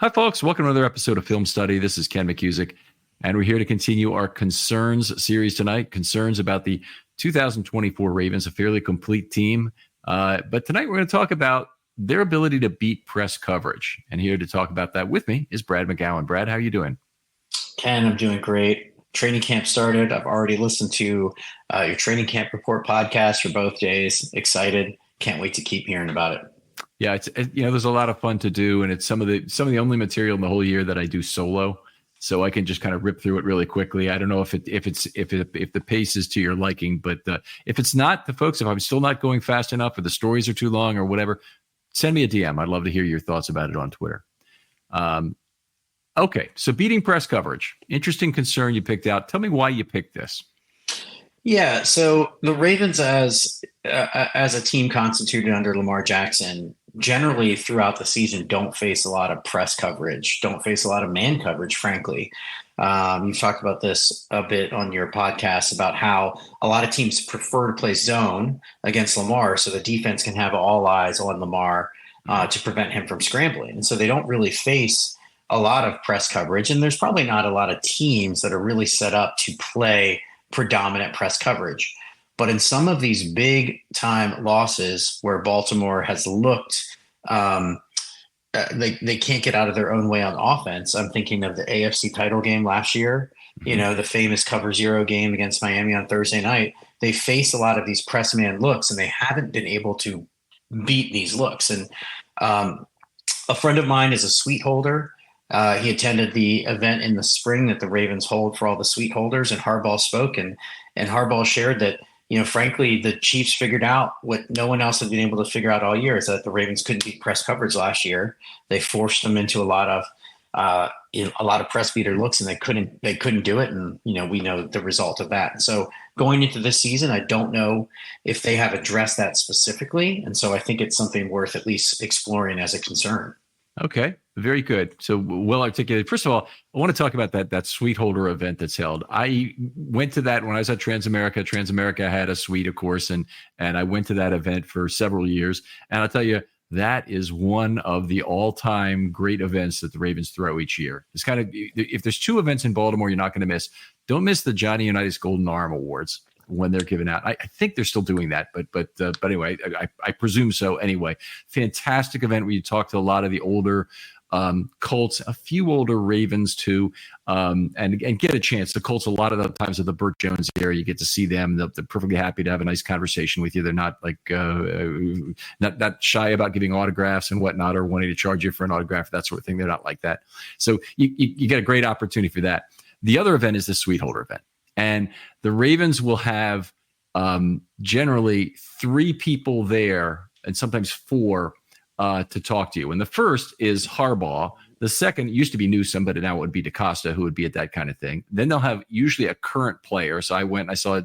Hi, folks. Welcome to another episode of Film Study. This is Ken McCusick, and we're here to continue our Concerns series tonight. Concerns about the 2024 Ravens, a fairly complete team. But tonight we're going to talk about their ability to beat press coverage. And here to talk about that with me is Brad McGowan. Brad, how are you doing? Ken, I'm doing great. Training camp started. I've already listened to your training camp report podcast for both days. Excited. Can't wait to keep hearing about it. Yeah, there's a lot of fun to do, and it's some of the only material in the whole year that I do solo, so I can just kind of rip through it really quickly. I don't know if the pace is to your liking, but if it's not, the folks, if I'm still not going fast enough, or the stories are too long, or whatever, send me a DM. I'd love to hear your thoughts about it on Twitter. Okay, so beating press coverage, interesting concern you picked out. Tell me why you picked this. Yeah, so the Ravens, as a team constituted under Lamar Jackson, generally throughout the season don't face a lot of press coverage, don't face a lot of man coverage, frankly. You've talked about this a bit on your podcast about how a lot of teams prefer to play zone against Lamar so the defense can have all eyes on Lamar to prevent him from scrambling. And so they don't really face a lot of press coverage. And there's probably not a lot of teams that are really set up to play predominant press coverage. But in some of these big time losses where Baltimore has looked, they can't get out of their own way on offense. I'm thinking of the AFC title game last year, the famous cover zero game against Miami on Thursday night. They face a lot of these press man looks, and they haven't been able to beat these looks. And a friend of mine is a suite holder. He attended the event in the spring that the Ravens hold for all the suite holders, and Harbaugh spoke, and Harbaugh shared that, frankly, the Chiefs figured out what no one else had been able to figure out all year, is that the Ravens couldn't beat press coverage last year. They forced them into a lot of press beater looks, and they couldn't do it. And, we know the result of that. So going into this season, I don't know if they have addressed that specifically. And so I think it's something worth at least exploring as a concern. Okay, very good. So well articulated. First of all, I want to talk about that suite holder event that's held. I went to that when I was at Transamerica. Transamerica had a suite, of course, and I went to that event for several years. And I'll tell you, that is one of the all-time great events that the Ravens throw each year. It's kind of, if there's two events in Baltimore you're not going to miss, don't miss the Johnny Unitas Golden Arm Awards when they're given out. I think they're still doing that, but anyway, I presume so anyway. Fantastic event where you talk to a lot of the older Colts, a few older Ravens too, and get a chance. The Colts, a lot of the times of the Burt Jones era, you get to see them. They're perfectly happy to have a nice conversation with you. They're not like not shy about giving autographs and whatnot, or wanting to charge you for an autograph, that sort of thing. They're not like that. So you get a great opportunity for that. The other event is the suite holder event. And the Ravens will have generally three people there, and sometimes four, to talk to you. And the first is Harbaugh. The second used to be Newsom, but now it would be DaCosta, who would be at that kind of thing. Then they'll have usually a current player. So I saw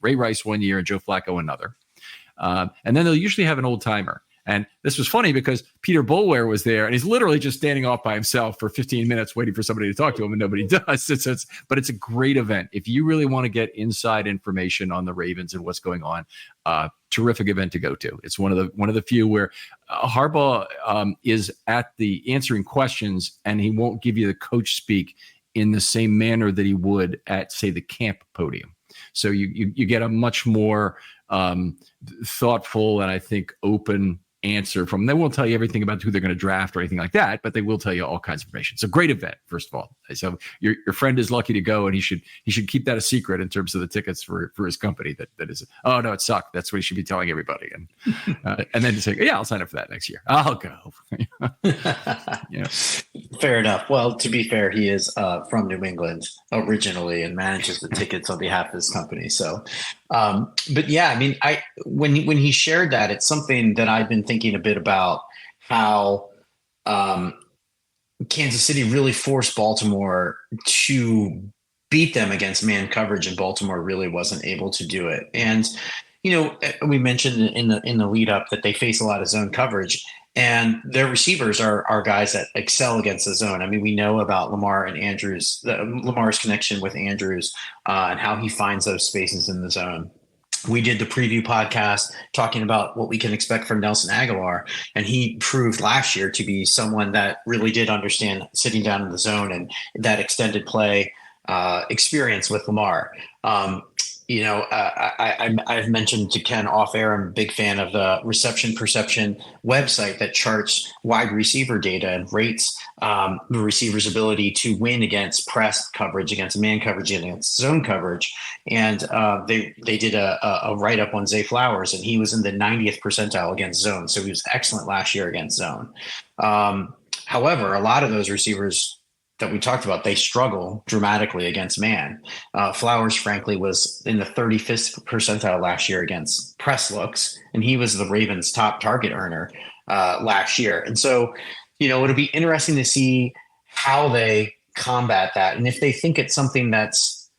Ray Rice one year and Joe Flacco another. And then they'll usually have an old timer. And this was funny because Peter Boulware was there, and he's literally just standing off by himself for 15 minutes waiting for somebody to talk to him, and nobody does. But it's a great event. If you really want to get inside information on the Ravens and what's going on, terrific event to go to. It's one of the few where Harbaugh is at the answering questions, and he won't give you the coach speak in the same manner that he would at, say, the camp podium. So you get a much more thoughtful and I think open answer from them. They won't tell you everything about who they're going to draft or anything like that, but they will tell you all kinds of information. It's a great event, first of all. So your friend is lucky to go, and he should keep that a secret in terms of the tickets for his company. That is, oh no, it sucked. That's what he should be telling everybody. And then to say, yeah, I'll sign up for that next year. I'll go. Yeah. Fair enough. Well, to be fair, he is from New England originally and manages the tickets on behalf of his company. So, but yeah, I mean, when he shared that, it's something that I've been thinking a bit about, how Kansas City really forced Baltimore to beat them against man coverage, and Baltimore really wasn't able to do it. And, we mentioned in the lead up that they face a lot of zone coverage, and their receivers are guys that excel against the zone. I mean, we know about Lamar and Lamar's connection with Andrews, and how he finds those spaces in the zone. we did the preview podcast talking about what we can expect from Nelson Aguilar, and he proved last year to be someone that really did understand sitting down in the zone and that extended play experience with Lamar. I've mentioned to Ken off air, I'm a big fan of the reception perception website that charts wide receiver data and rates the receiver's ability to win against press coverage, against man coverage, and against zone coverage. And they did a write up on Zay Flowers, and he was in the 90th percentile against zone. So he was excellent last year against zone. However, a lot of those receivers that we talked about, they struggle dramatically against man. Flowers, frankly, was in the 35th percentile last year against press looks, and he was the Ravens' top target earner last year. And so, it'll be interesting to see how they combat that, and if they think it's something that's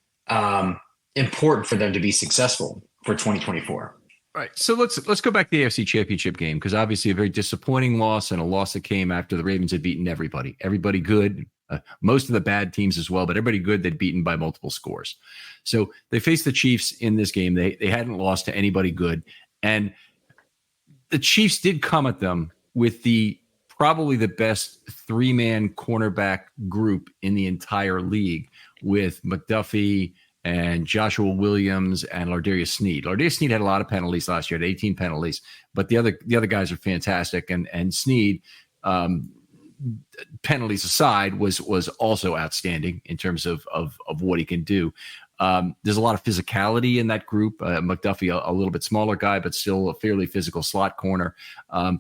important for them to be successful for 2024. Right. So let's go back to the AFC Championship game, because obviously a very disappointing loss, and a loss that came after the Ravens had beaten everybody good. Most of the bad teams as well, but everybody good they'd beaten by multiple scores. So they faced the Chiefs in this game. They hadn't lost to anybody good. And the Chiefs did come at them with probably the best three-man cornerback group in the entire league, with McDuffie and Joshua Williams and Lardarius Sneed. Lardarius Sneed had a lot of penalties last year, had 18 penalties, but the other guys are fantastic. And Sneed, penalties aside, was also outstanding in terms of what he can do. There's a lot of physicality in that group. McDuffie, a little bit smaller guy, but still a fairly physical slot corner. Are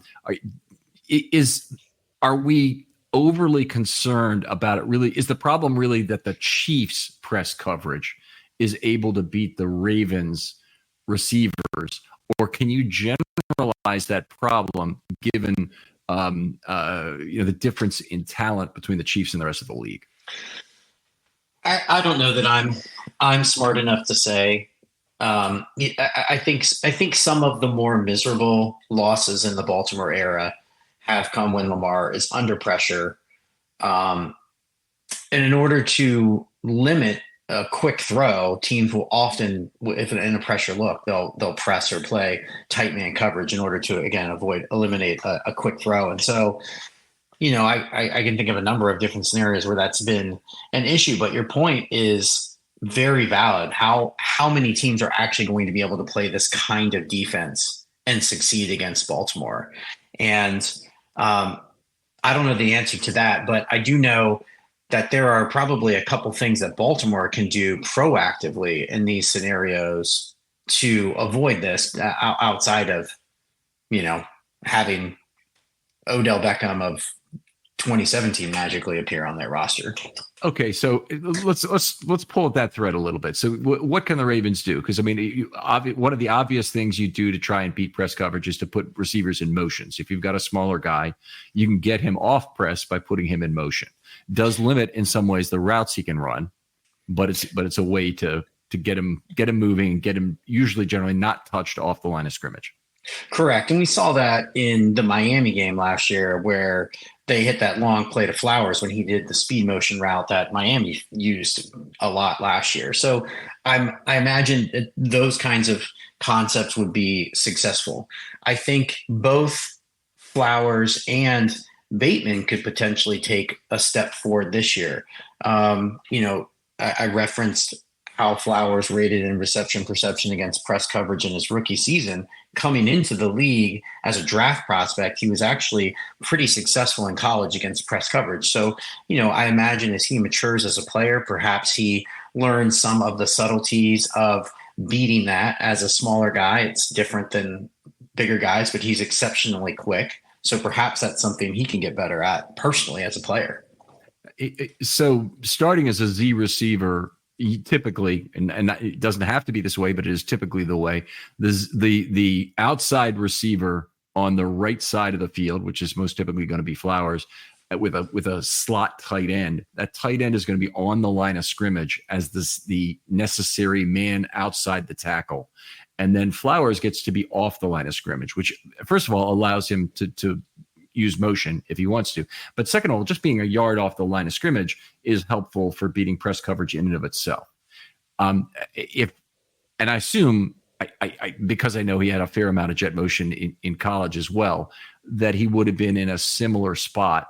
we overly concerned about it? Really, is the problem really that the Chiefs' press coverage is able to beat the Ravens' receivers, or can you generalize that problem given the difference in talent between the Chiefs and the rest of the league? I don't know that I'm smart enough to say. I think some of the more miserable losses in the Baltimore era have come when Lamar is under pressure. And in order to limit a quick throw, teams will often, if in a pressure look, they'll press or play tight man coverage in order to, again, eliminate a quick throw. And so, I can think of a number of different scenarios where that's been an issue, but your point is very valid. How many teams are actually going to be able to play this kind of defense and succeed against Baltimore? And I don't know the answer to that, but I do know that there are probably a couple things that Baltimore can do proactively in these scenarios to avoid this, outside of, having Odell Beckham of 2017 magically appear on their roster. Okay, so let's pull at that thread a little bit. So what can the Ravens do? Because, one of the obvious things you do to try and beat press coverage is to put receivers in motion. So if you've got a smaller guy, you can get him off press by putting him in motion. Does limit in some ways the routes he can run, but it's a way to get him moving and get him generally not touched off the line of scrimmage. Correct. And we saw that in the Miami game last year, where they hit that long play to Flowers when he did the speed motion route that Miami used a lot last year. So I imagine that those kinds of concepts would be successful. I think both Flowers and Bateman could potentially take a step forward this year. I referenced how Flowers rated in reception perception against press coverage in his rookie season. Coming into the league as a draft prospect, he was actually pretty successful in college against press coverage. So, I imagine as he matures as a player, perhaps he learns some of the subtleties of beating that as a smaller guy. It's different than bigger guys, but he's exceptionally quick. So perhaps that's something he can get better at personally as a player. So starting as a Z receiver, typically, and it doesn't have to be this way, but it is typically the way, the outside receiver on the right side of the field, which is most typically going to be Flowers, with a slot tight end. That tight end is going to be on the line of scrimmage as the necessary man outside the tackle. And then Flowers gets to be off the line of scrimmage, which, first of all, allows him to use motion if he wants to. But second of all, just being a yard off the line of scrimmage is helpful for beating press coverage in and of itself. And I assume because I know he had a fair amount of jet motion in college as well, that he would have been in a similar spot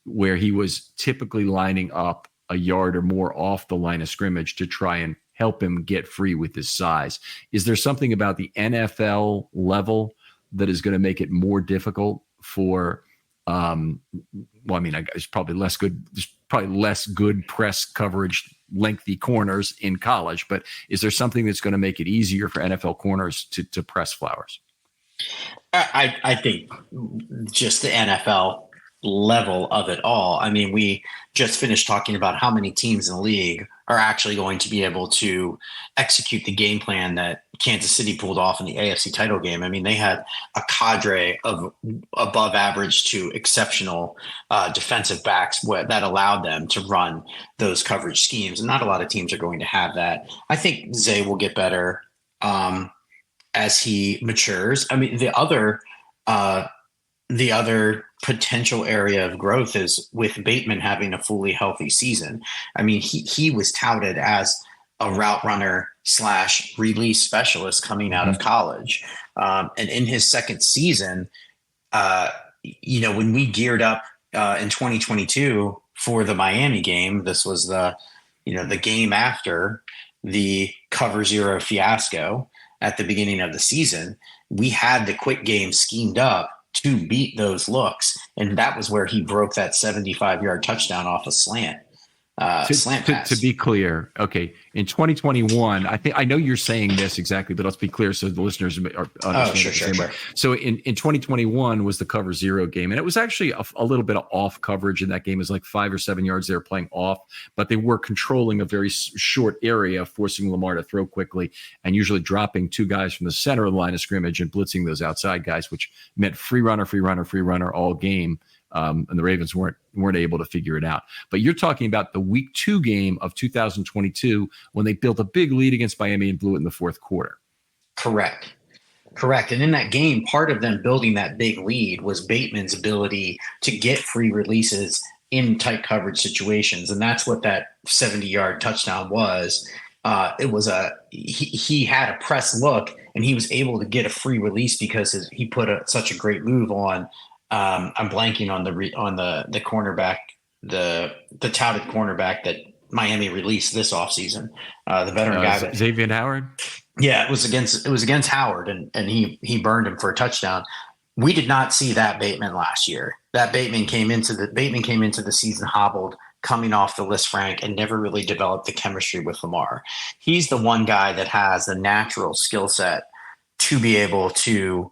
where he was typically lining up a yard or more off the line of scrimmage to try and help him get free with his size. Is there something about the NFL level that is going to make it more difficult for there's probably less good press coverage, lengthy corners in college, but is there something that's going to make it easier for NFL corners to press Flowers? I think just the NFL level of it all. I mean, we just finished talking about how many teams in the league are actually going to be able to execute the game plan that Kansas City pulled off in the AFC title game. I mean, they had a cadre of above average to exceptional defensive backs that allowed them to run those coverage schemes. And not a lot of teams are going to have that. I think Zay will get better as he matures. I mean, the other potential area of growth is with Bateman having a fully healthy season. I mean, he was touted as a route runner / release specialist coming out of college. And in his second season, when we geared up in 2022 for the Miami game, this was the game after the cover zero fiasco at the beginning of the season. We had the quick game schemed up to beat those looks. And that was where he broke that 75-yard touchdown off a slant pass. To be clear, okay, in 2021, I know you're saying this exactly, but let's be clear so the listeners are understanding. Sure. So in 2021 was the cover zero game, and it was actually a little bit of off coverage in that game. It was like 5 or 7 yards they were playing off, but they were controlling a very short area, forcing Lamar to throw quickly and usually dropping two guys from the center of the line of scrimmage and blitzing those outside guys, which meant free runner all game. And the Ravens weren't able to figure it out. But you're talking about the week 2 game of 2022 when they built a big lead against Miami and blew it in the fourth quarter. Correct. And in that game, part of them building that big lead was Bateman's ability to get free releases in tight coverage situations. And that's what that 70-yard touchdown was. It was he had a press look and he was able to get a free release because he put such a great move on. I'm blanking on the cornerback, the touted cornerback that Miami released this offseason. The veteran guy, Xavier Howard. Yeah, it was against Howard, and he burned him for a touchdown. We did not see that Bateman last year. That Bateman came into the season hobbled, coming off the Lisfranc, and never really developed the chemistry with Lamar. He's the one guy that has the natural skill set to be able to,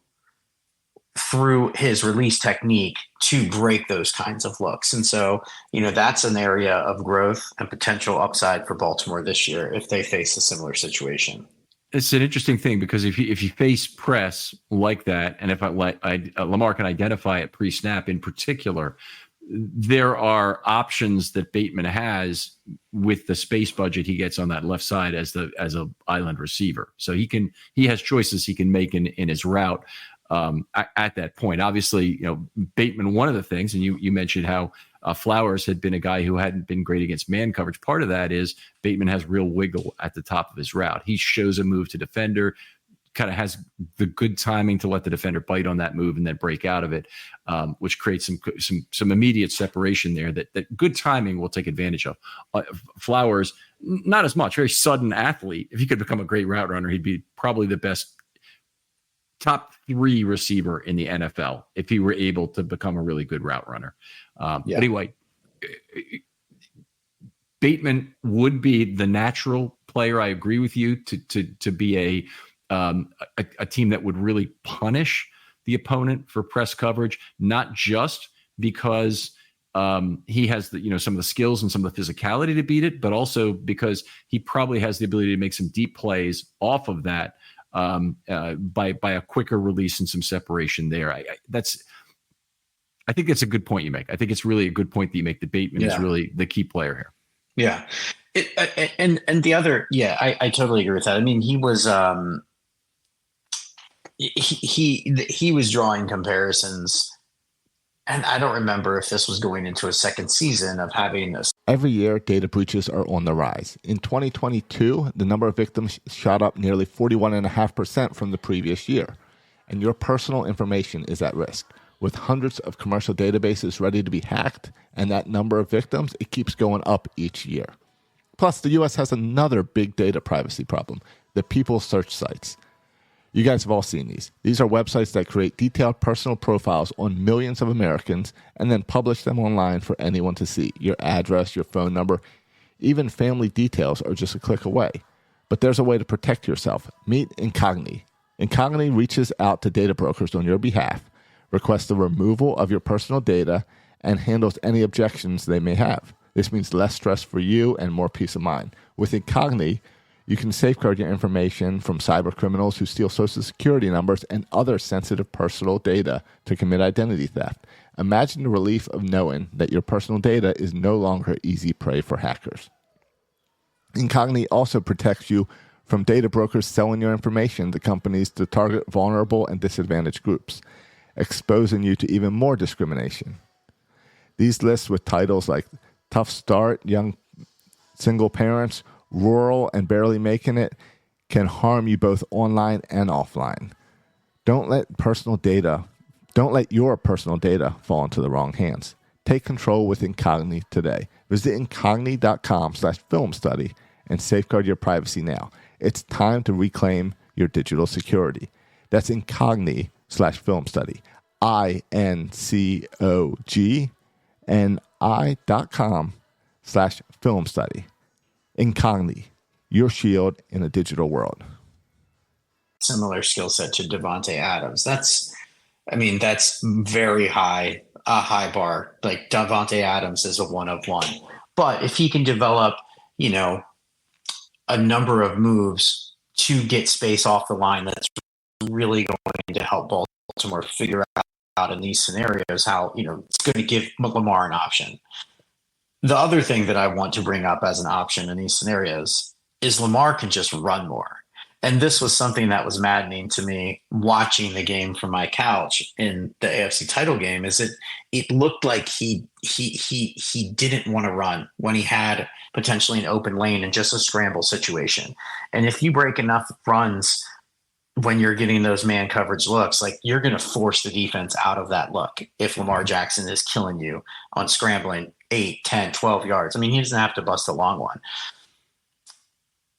through his release technique, to break those kinds of looks. And so, that's an area of growth and potential upside for Baltimore this year if they face a similar situation. It's an interesting thing because if you face press like that, and if Lamar can identify it pre-snap in particular, there are options that Bateman has with the space budget he gets on that left side as a island receiver. So he has choices he can make in his route. At that point, obviously, Bateman, one of the things, and you mentioned how Flowers had been a guy who hadn't been great against man coverage. Part of that is Bateman has real wiggle at the top of his route. He shows a move to defender, kind of has the good timing to let the defender bite on that move and then break out of it, which creates some immediate separation there that good timing will take advantage of. Flowers, not as much, very sudden athlete. If he could become a great route runner, he'd be probably the best top 3 receiver in the NFL if he were able to become a really good route runner. But anyway, Bateman would be the natural player. I agree with you to be a team that would really punish the opponent for press coverage, not just because he has some of the skills and some of the physicality to beat it, but also because he probably has the ability to make some deep plays off of that. By a quicker release and some separation there. I think that's a good point you make. I think it's really a good point that you make. That Bateman is really the key player here. Yeah. And the other, I totally agree with that. I mean, he was, he was drawing comparisons And I don't remember if this was going into a second season of having this. Every year, data breaches are on the rise. In 2022, the number of victims shot up nearly 41.5% from the previous year. And your personal information is at risk. With hundreds of commercial databases ready to be hacked, and that number of victims, it keeps going up each year. Plus, the U.S. has another big data privacy problem, the people search sites. You guys have all seen these. These are websites that create detailed personal profiles on millions of Americans and then publish them online for anyone to see. Your address, your phone number, even family details are just a click away. But there's a way to protect yourself. Meet Incogni. Incogni reaches out to data brokers on your behalf, requests the removal of your personal data, and handles any objections they may have. This means less stress for you and more peace of mind. With Incogni, you can safeguard your information from cyber criminals who steal social security numbers and other sensitive personal data to commit identity theft. Imagine the relief of knowing that your personal data is no longer easy prey for hackers. Incogni also protects you from data brokers selling your information to companies to target vulnerable and disadvantaged groups, exposing you to even more discrimination. These lists with titles like Tough Start, Young Single Parents, Rural, and Barely Making It can harm you both online and offline. Don't let your personal data fall into the wrong hands. Take control with Incogni today. Visit incogni.com/film study and safeguard your privacy now. It's time to reclaim your digital security. That's Incogni/film study. INCOGNI.com/film study. Incogni, your shield in a digital world. Similar skill set to Davante Adams. That's very high, a high bar. Like Davante Adams is a one of one. But if he can develop, a number of moves to get space off the line, that's really going to help Baltimore figure out in these scenarios how, it's going to give Lamar an option. The other thing that I want to bring up as an option in these scenarios is Lamar can just run more. And this was something that was maddening to me watching the game from my couch in the AFC title game, is it looked like he didn't want to run when he had potentially an open lane in just a scramble situation. And if you break enough runs when you're getting those man coverage looks, like you're going to force the defense out of that look if Lamar Jackson is killing you on scrambling 8, 10, 12 yards. I mean, he doesn't have to bust a long one.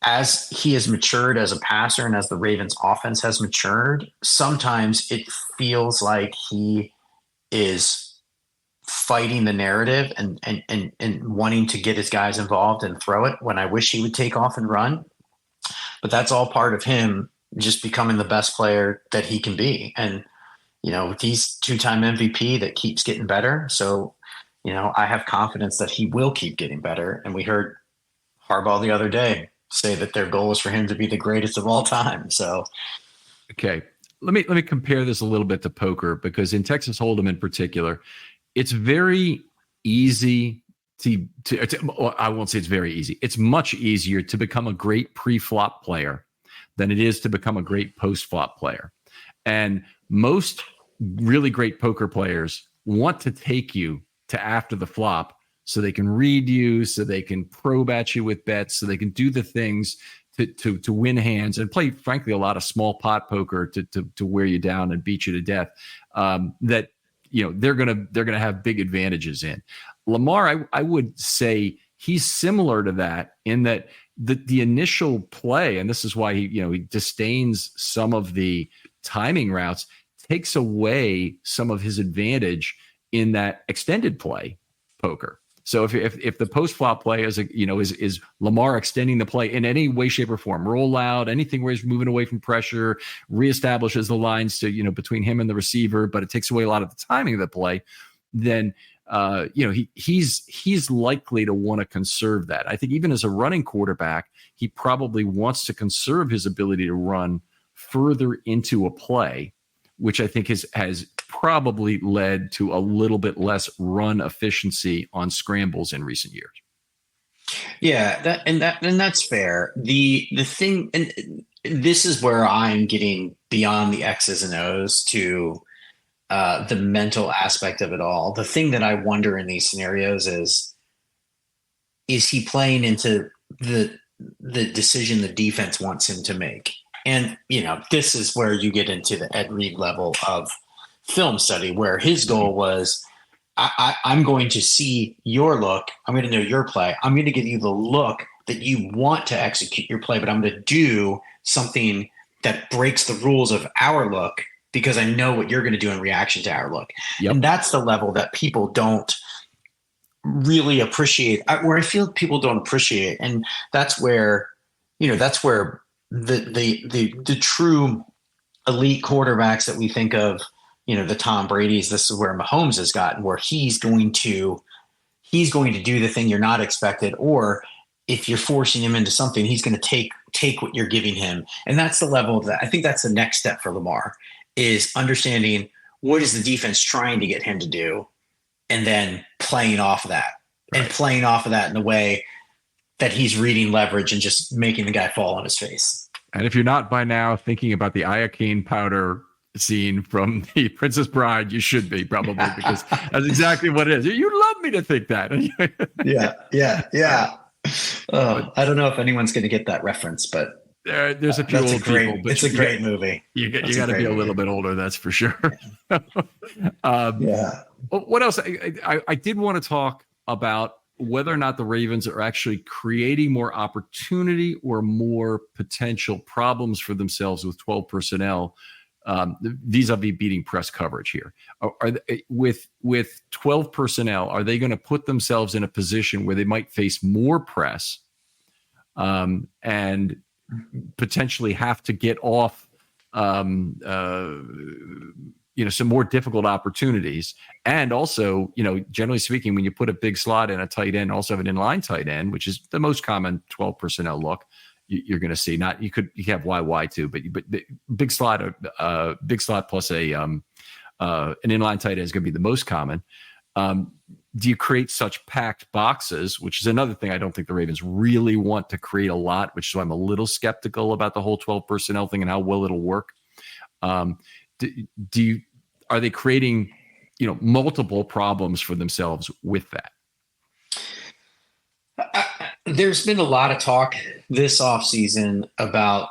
As he has matured as a passer and as the Ravens offense has matured, sometimes it feels like he is fighting the narrative and wanting to get his guys involved and throw it when I wish he would take off and run. But that's all part of him just becoming the best player that he can be. And, he's two-time MVP that keeps getting better. So, I have confidence that he will keep getting better. And we heard Harbaugh the other day say that their goal is for him to be the greatest of all time. So, okay, let me compare this a little bit to poker, because in Texas Hold'em in particular, it's very easy to I won't say it's very easy. It's much easier to become a great pre-flop player than it is to become a great post-flop player. And most really great poker players want to take you to after the flop so they can read you, so they can probe at you with bets, so they can do the things to win hands and play, frankly, a lot of small pot poker to wear you down and beat you to death. That they're gonna have big advantages in. Lamar, I would say he's similar to that in that the initial play, and this is why he disdains some of the timing routes, takes away some of his advantage in that extended play poker. So if the post flop play is Lamar extending the play in any way, shape, or form, roll out, anything where he's moving away from pressure, reestablishes the lines to between him and the receiver, but it takes away a lot of the timing of the play, then he's likely to want to conserve that. I think even as a running quarterback, he probably wants to conserve his ability to run further into a play, which I think has probably led to a little bit less run efficiency on scrambles in recent years. Yeah, that's fair. The thing, and this is where I'm getting beyond the X's and O's to the mental aspect of it all. The thing that I wonder in these scenarios is he playing into the decision the defense wants him to make? And, this is where you get into the Ed Reed level of film study, where his goal was, I'm going to see your look. I'm going to know your play. I'm going to give you the look that you want to execute your play, but I'm going to do something that breaks the rules of our look because I know what you're going to do in reaction to our look. Yep. And that's the level that people don't really appreciate, where I feel people don't appreciate. And that's where, that's where the true elite quarterbacks that we think of, the Tom Brady's, this is where Mahomes has gotten, where he's going to do the thing you're not expected, or if you're forcing him into something, he's going to take what you're giving him. And that's the level that I think that's the next step for Lamar, is understanding what is the defense trying to get him to do, and then playing off of that, and playing off of that in a way that he's reading leverage and just making the guy fall on his face. And if you're not by now thinking about the iocane powder scene from the Princess Bride, you should be, probably, because that's exactly what it is. You love me to think that. Yeah. I don't know if anyone's going to get that reference, but there's a few old people. But it's a great movie. You got to be a little bit older, that's for sure. Yeah. What else? I did want to talk about whether or not the Ravens are actually creating more opportunity or more potential problems for themselves with 12 personnel, vis-a-vis beating press coverage here. With 12 personnel, are they going to put themselves in a position where they might face more press and potentially have to get off some more difficult opportunities? And also, generally speaking, when you put a big slot and a tight end, also have an inline tight end, which is the most common 12 personnel look you're going to see. Not you have YY too, but big slot plus an inline tight end is going to be the most common. Do you create such packed boxes, which is another thing I don't think the Ravens really want to create a lot, which is why I'm a little skeptical about the whole 12 personnel thing and how well it'll work. Are they creating, multiple problems for themselves with that? There's been a lot of talk this offseason about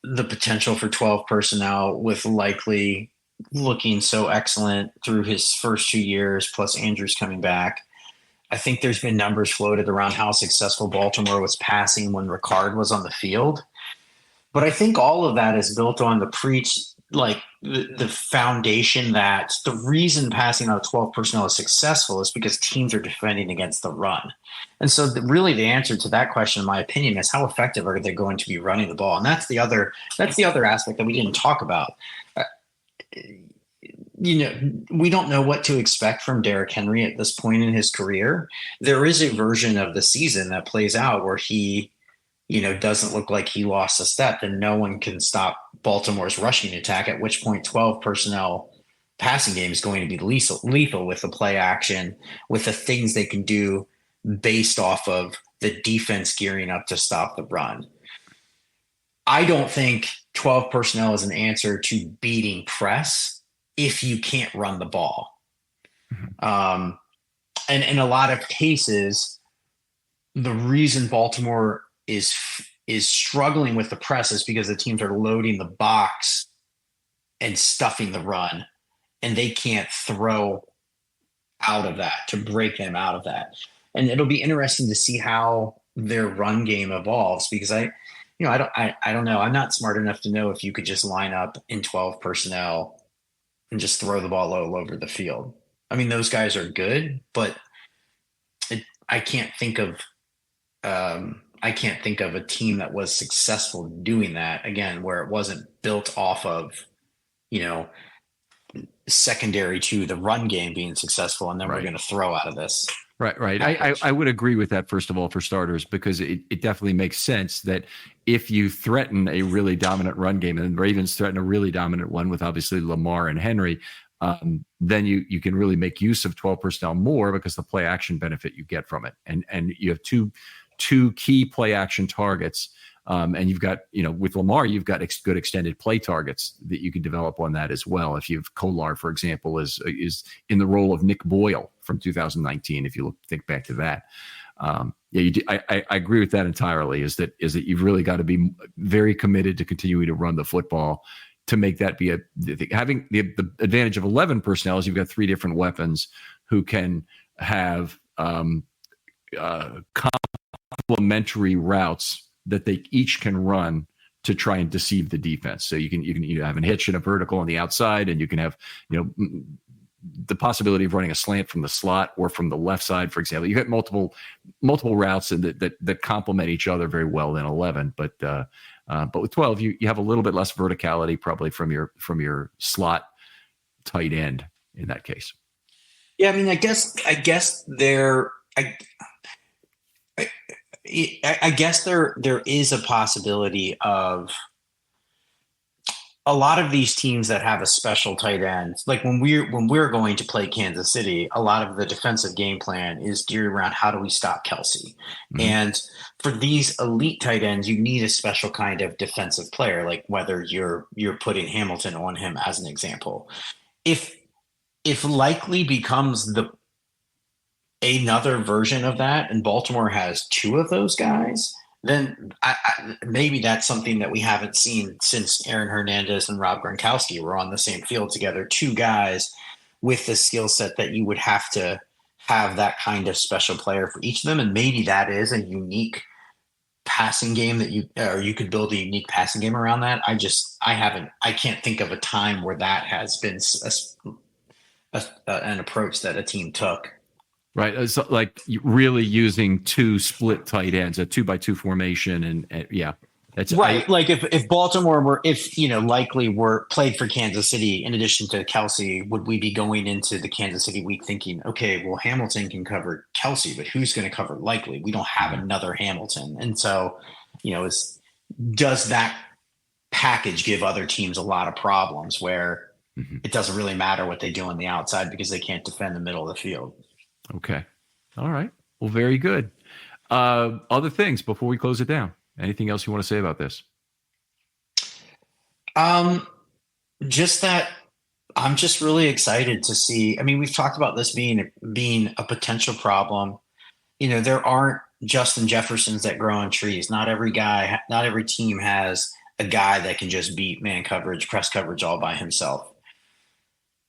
the potential for 12 personnel, with likely looking so excellent through his first 2 years, plus Andrews coming back. I think there's been numbers floated around how successful Baltimore was passing when Ricard was on the field. But I think all of that is built on the foundation that the reason passing out of 12 personnel is successful is because teams are defending against the run. And so really the answer to that question, in my opinion, is how effective are they going to be running the ball? And that's the other aspect that we didn't talk about. We don't know what to expect from Derrick Henry at this point in his career. There is a version of the season that plays out where he, doesn't look like he lost a step, and no one can stop Baltimore's rushing attack, at which point 12 personnel passing game is going to be lethal with the play action, with the things they can do based off of the defense gearing up to stop the run. I don't think 12 personnel is an answer to beating press if you can't run the ball. And in a lot of cases, the reason Baltimore is struggling with the press is because the teams are loading the box and stuffing the run, and they can't throw out of that to break them out of that. And it'll be interesting to see how their run game evolves, because I don't know. I'm not smart enough to know if you could just line up in 12 personnel and just throw the ball all over the field. I mean, those guys are good, but I can't think of a team that was successful doing that, again, where it wasn't built off of, secondary to the run game being successful, and then we're going to throw out of this. Right. I would agree with that, first of all, for starters, because it definitely makes sense that if you threaten a really dominant run game, and the Ravens threaten a really dominant one with obviously Lamar and Henry, then you can really make use of 12 personnel more, because the play action benefit you get from it. And you have two key play action targets And you've got, with Lamar, you've got good extended play targets that you can develop on that as well. If you have Kolar, for example, is in the role of Nick Boyle from 2019, if you think back to that. You do. I agree with that entirely. Is that you've really got to be very committed to continuing to run the football to make that be having the advantage of 11 personnel is you've got 3 different weapons who can have complementary routes that they each can run to try and deceive the defense. So you can have a hitch and a vertical on the outside, and you can have the possibility of running a slant from the slot or from the left side, for example. You get multiple routes and that complement each other very well in 11, but with 12, you have a little bit less verticality probably from your slot tight end in that case. Yeah, I mean, I guess there is a possibility of a lot of these teams that have a special tight end, like when we're going to play Kansas City, a lot of the defensive game plan is geared around how do we stop Kelsey. Mm-hmm. And for these elite tight ends, you need a special kind of defensive player, like whether you're putting Hamilton on him as an example. If Likely becomes another version of that, and Baltimore has 2 of those guys, then maybe that's something that we haven't seen since Aaron Hernandez and Rob Gronkowski were on the same field together. 2 guys with the skill set that you would have to have that kind of special player for each of them. And maybe that is a unique passing game that you could build a unique passing game around that. I can't think of a time where that has been an approach that a team took. Right. It's like really using 2 split tight ends, a 2-by-2 formation. And yeah, that's right. Like if Baltimore Likely were played for Kansas City, in addition to Kelsey, would we be going into the Kansas City week thinking, okay, well, Hamilton can cover Kelsey, but who's going to cover Likely? We don't have another Hamilton. And so, does that package give other teams a lot of problems where it doesn't really matter what they do on the outside because they can't defend the middle of the field? Okay. All right. Well, very good. Other things before we close it down. Anything else you want to say about this? Just that I'm just really excited to see. I mean, we've talked about this being a potential problem. There aren't Justin Jeffersons that grow on trees. Not every team has a guy that can just beat man coverage, press coverage all by himself.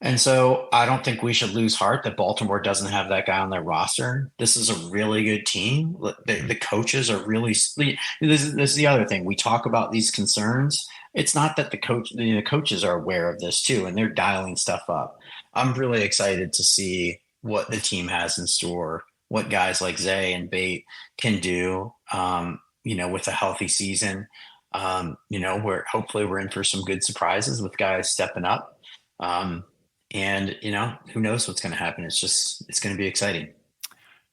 And so I don't think we should lose heart that Baltimore doesn't have that guy on their roster. This is a really good team. The coaches are really – this is the other thing. We talk about these concerns. It's not that the coaches are aware of this too, and they're dialing stuff up. I'm really excited to see what the team has in store, what guys like Zay and Bate can do, with a healthy season. Where hopefully we're in for some good surprises with guys stepping up. And who knows what's going to happen. It's going to be exciting.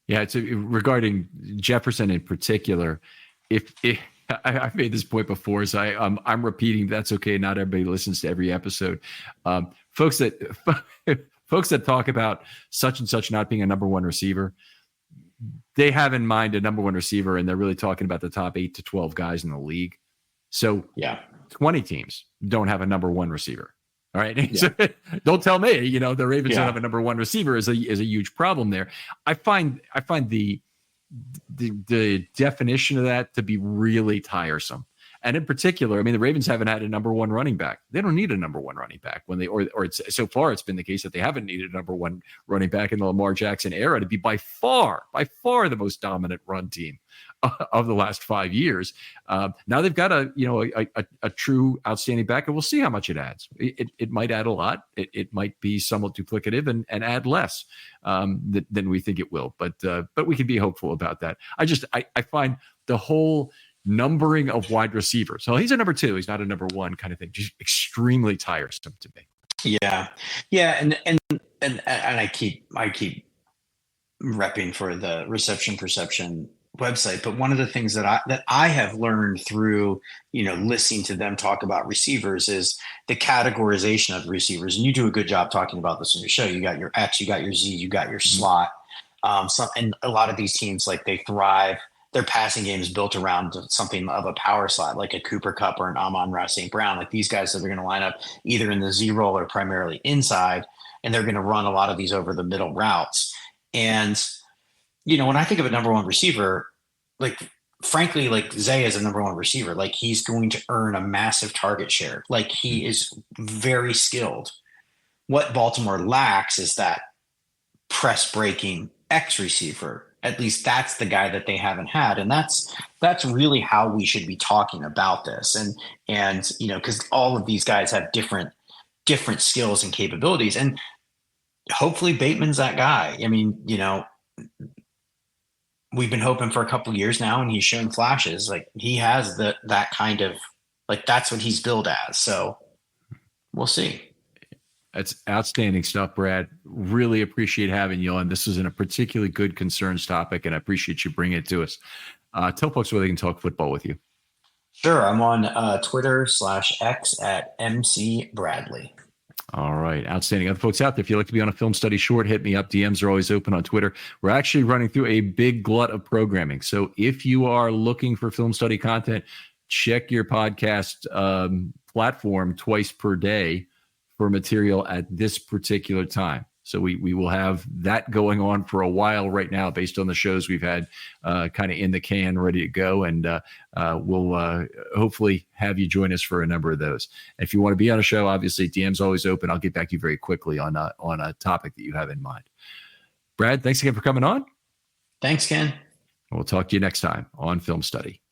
Yeah. It's regarding Jefferson in particular. I've made this point before, so I'm repeating. That's okay. Not everybody listens to every episode. Folks that talk about such and such not being a number 1 receiver, they have in mind a number 1 receiver, and they're really talking about the top 8 to 12 guys in the league. So 20 teams don't have a number 1 receiver. All right. Yeah. So, don't tell me, the Ravens don't have a number 1 receiver is a huge problem there. I find the definition of that to be really tiresome. And in particular, I mean, the Ravens haven't had a number 1 running back. They don't need a number 1 running back so far it's been the case that they haven't needed a number 1 running back in the Lamar Jackson era to be by far the most dominant run team of the last 5 years. Now they've got a true outstanding back, and we'll see how much it adds. It might add a lot. It might be somewhat duplicative and add less than we think it will. But we can be hopeful about that. I find the whole numbering of wide receivers. So he's a number 2. He's not a number 1 kind of thing. Just extremely tiresome to me. Yeah. And I keep repping for the reception perception website, but one of the things that I have learned through listening to them talk about receivers is the categorization of the receivers. And you do a good job talking about this on your show. You got your X, you got your Z, you got your slot. And a lot of these teams, like they thrive their passing game is built around something of a power slot, like a Cooper Kupp or an Amon-Ra St. Brown, like these guys that are going to line up either in the Z roll or primarily inside, and they're going to run a lot of these over the middle routes. And, when I think of a number one receiver, like, frankly, like Zay is a number one receiver, like he's going to earn a massive target share. Like he is very skilled. What Baltimore lacks is that press breaking X receiver. At least that's the guy that they haven't had. And that's really how we should be talking about this. And because all of these guys have different skills and capabilities. And hopefully Bateman's that guy. I mean, we've been hoping for a couple of years now, and he's shown flashes. Like he has that kind of, like, that's what he's billed as. So we'll see. That's outstanding stuff, Brad. Really appreciate having you on. This is a particularly good concerns topic, and I appreciate you bringing it to us. Tell folks where they can talk football with you. Sure. I'm on Twitter /X at MC Bradley. All right. Outstanding. Other folks out there, if you'd like to be on a film study short, hit me up. DMs are always open on Twitter. We're actually running through a big glut of programming. So if you are looking for film study content, check your podcast platform twice per day for material at this particular time. So we will have that going on for a while right now based on the shows we've had kind of in the can, ready to go. And we'll hopefully have you join us for a number of those. If you want to be on a show, obviously DM's always open. I'll get back to you very quickly on a topic that you have in mind. Brad, thanks again for coming on. Thanks, Ken. We'll talk to you next time on Film Study.